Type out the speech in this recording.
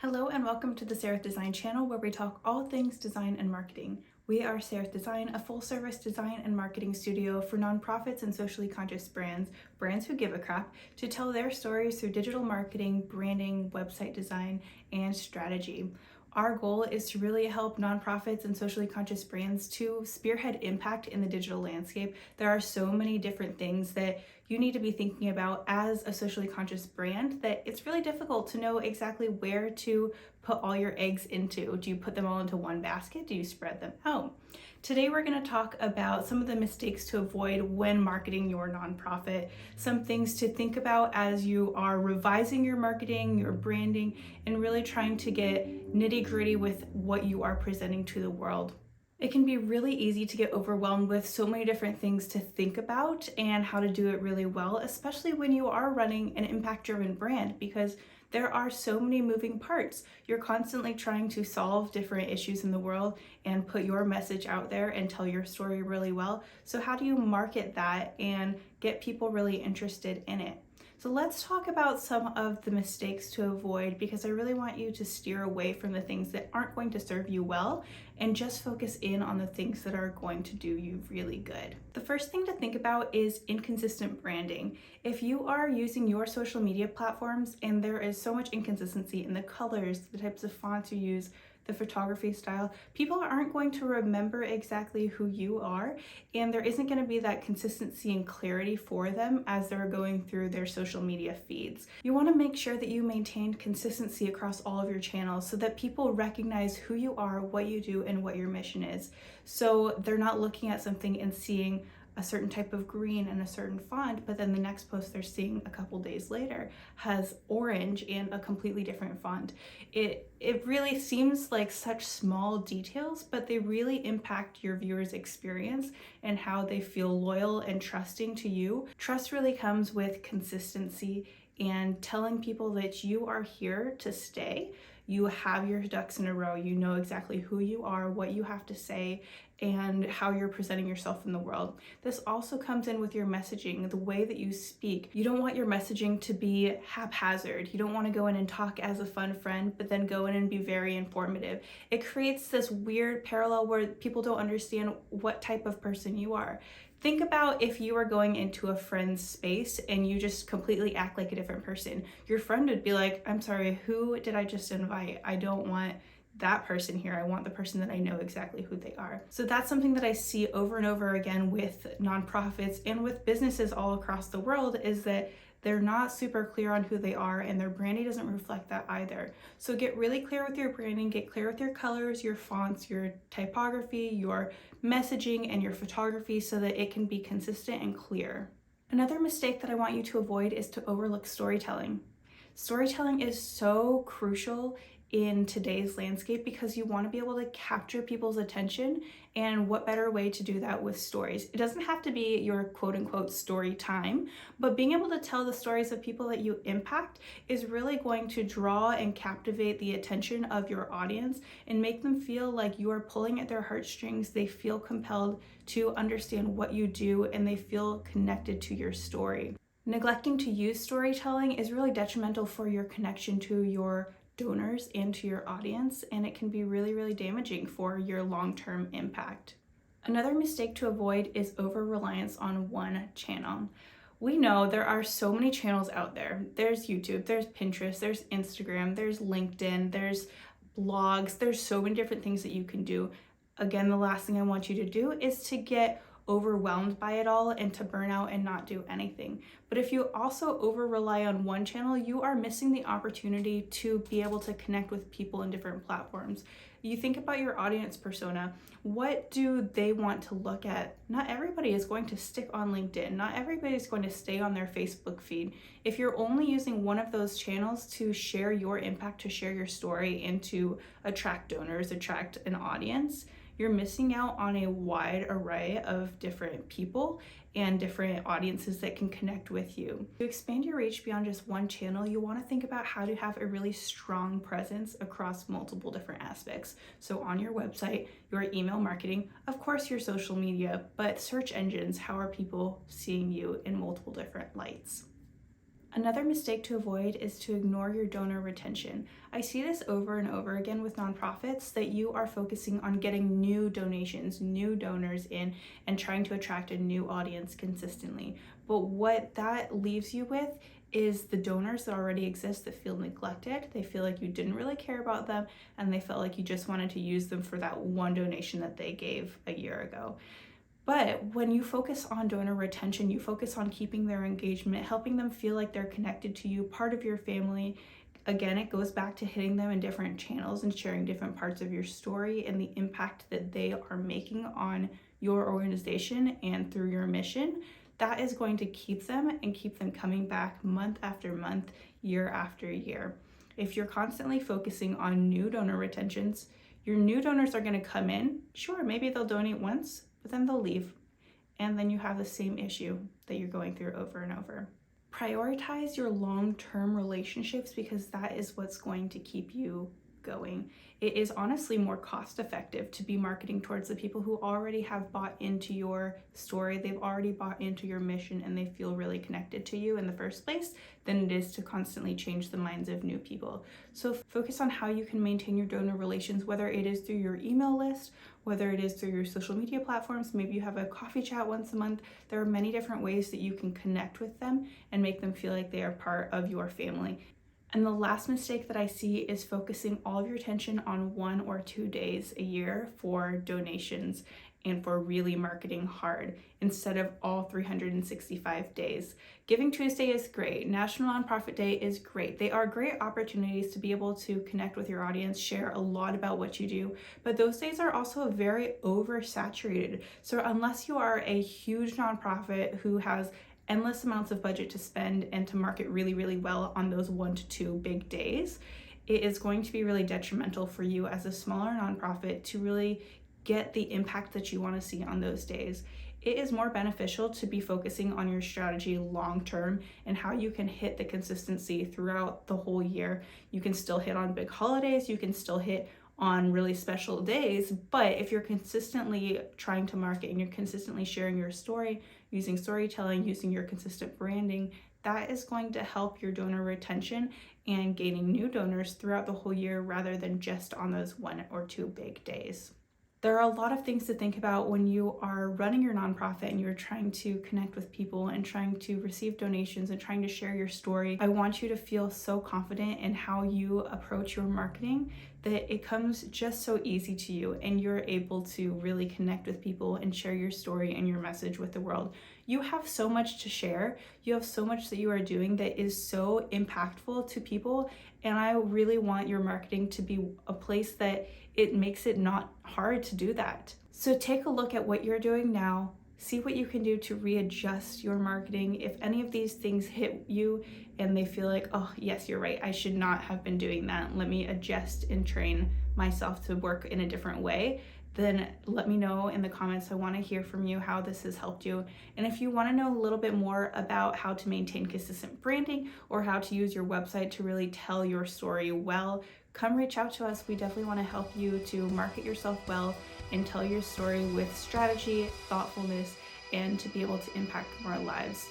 Hello and welcome to the Serif Design channel where we talk all things design and marketing. We are Serif Design, a full-service design and marketing studio for nonprofits and socially conscious brands who give a crap, to tell their stories through digital marketing, branding, website design, and strategy. Our goal is to really help nonprofits and socially conscious brands to spearhead impact in the digital landscape. There are so many different things that you need to be thinking about as a socially conscious brand that it's really difficult to know exactly where to put all your eggs into. Do you put them all into one basket? Do you spread them out? Today we're going to talk about some of the mistakes to avoid when marketing your nonprofit, some things to think about as you are revising your marketing, your branding, and really trying to get nitty-gritty with what you are presenting to the world. It can be really easy to get overwhelmed with so many different things to think about and how to do it really well, especially when you are running an impact-driven brand, because there are so many moving parts. You're constantly trying to solve different issues in the world and put your message out there and tell your story really well. So how do you market that and get people really interested in it? So let's talk about some of the mistakes to avoid, because I really want you to steer away from the things that aren't going to serve you well and just focus in on the things that are going to do you really good. The first thing to think about is inconsistent branding. If you are using your social media platforms and there is so much inconsistency in the colors, the types of fonts you use, the photography style, people aren't going to remember exactly who you are, and there isn't going to be that consistency and clarity for them as they're going through their social media feeds. You want to make sure that you maintain consistency across all of your channels so that people recognize who you are, what you do, and what your mission is. So they're not looking at something and seeing a certain type of green and a certain font, but then the next post they're seeing a couple days later has orange and a completely different font. It really seems like such small details, but they really impact your viewers' experience and how they feel loyal and trusting to you. Trust really comes with consistency and telling people that you are here to stay. You have your ducks in a row. You know exactly who you are, what you have to say, and how you're presenting yourself in the world. This also comes in with your messaging, the way that you speak. You don't want your messaging to be haphazard. You don't want to go in and talk as a fun friend, but then go in and be very informative. It creates this weird parallel where people don't understand what type of person you are. Think about if you were going into a friend's space and you just completely act like a different person. Your friend would be like, I'm sorry, who did I just invite? I don't want that person here. I want the person that I know exactly who they are. So that's something that I see over and over again with nonprofits and with businesses all across the world, is that they're not super clear on who they are, and their branding doesn't reflect that either. So get really clear with your branding, get clear with your colors, your fonts, your typography, your messaging, and your photography so that it can be consistent and clear. Another mistake that I want you to avoid is to overlook storytelling. Storytelling is so crucial in today's landscape because you want to be able to capture people's attention, and what better way to do that with stories? It doesn't have to be your quote-unquote story time, but being able to tell the stories of people that you impact is really going to draw and captivate the attention of your audience and make them feel like you are pulling at their heartstrings. They feel compelled to understand what you do and they feel connected to your story. Neglecting to use storytelling is really detrimental for your connection to your donors and to your audience, and it can be really, really damaging for your long-term impact. Another mistake to avoid is over-reliance on one channel. We know there are so many channels out there. There's YouTube, there's Pinterest, there's Instagram, there's LinkedIn, there's blogs, there's so many different things that you can do. Again, the last thing I want you to do is to get overwhelmed by it all and to burn out and not do anything. But if you also over rely on one channel, you are missing the opportunity to be able to connect with people in different platforms. You think about your audience persona. What do they want to look at? Not everybody is going to stick on LinkedIn. Not everybody is going to stay on their Facebook feed. If you're only using one of those channels to share your impact, to share your story, and to attract donors, attract an audience, you're missing out on a wide array of different people and different audiences that can connect with you. To expand your reach beyond just one channel, you want to think about how to have a really strong presence across multiple different aspects. So on your website, your email marketing, of course your social media, but search engines, how are people seeing you in multiple different lights? Another mistake to avoid is to ignore your donor retention. I see this over and over again with nonprofits, that you are focusing on getting new donations, new donors in, and trying to attract a new audience consistently. But what that leaves you with is the donors that already exist that feel neglected. They feel like you didn't really care about them, and they felt like you just wanted to use them for that one donation that they gave a year ago. But when you focus on donor retention, you focus on keeping their engagement, helping them feel like they're connected to you, part of your family. Again, it goes back to hitting them in different channels and sharing different parts of your story and the impact that they are making on your organization and through your mission. That is going to keep them and keep them coming back month after month, year after year. If you're constantly focusing on new donor retentions, your new donors are going to come in. Sure, maybe they'll donate once, but then they'll leave. And then you have the same issue that you're going through over and over. Prioritize your long-term relationships, because that is what's going to keep you going. It is honestly more cost effective to be marketing towards the people who already have bought into your story, they've already bought into your mission, and they feel really connected to you in the first place, than it is to constantly change the minds of new people. So focus on how you can maintain your donor relations, whether it is through your email list, whether it is through your social media platforms. Maybe you have a coffee chat once a month. There are many different ways that you can connect with them and make them feel like they are part of your family. And the last mistake that I see is focusing all of your attention on 1 or 2 days a year for donations and for really marketing hard instead of all 365 days. Giving Tuesday is great. National Nonprofit Day is great. They are great opportunities to be able to connect with your audience, share a lot about what you do, but those days are also very oversaturated. So unless you are a huge nonprofit who has endless amounts of budget to spend and to market really, really well on those 1 to 2 big days, it is going to be really detrimental for you as a smaller nonprofit to really get the impact that you want to see on those days. It is more beneficial to be focusing on your strategy long term and how you can hit the consistency throughout the whole year. You can still hit on big holidays, you can still hit on really special days, but if you're consistently trying to market and you're consistently sharing your story, using storytelling, using your consistent branding, that is going to help your donor retention and gaining new donors throughout the whole year rather than just on those 1 or 2 big days. There are a lot of things to think about when you are running your nonprofit and you're trying to connect with people and trying to receive donations and trying to share your story. I want you to feel so confident in how you approach your marketing that it comes just so easy to you and you're able to really connect with people and share your story and your message with the world. You have so much to share. You have so much that you are doing that is so impactful to people, and I really want your marketing to be a place that it makes it not hard to do that. So take a look at what you're doing now, see what you can do to readjust your marketing. If any of these things hit you and they feel like, oh yes, you're right, I should not have been doing that, let me adjust and train myself to work in a different way, then let me know in the comments. I want to hear from you how this has helped you. And if you want to know a little bit more about how to maintain consistent branding or how to use your website to really tell your story well, come reach out to us. We definitely want to help you to market yourself well and tell your story with strategy, thoughtfulness, and to be able to impact more lives.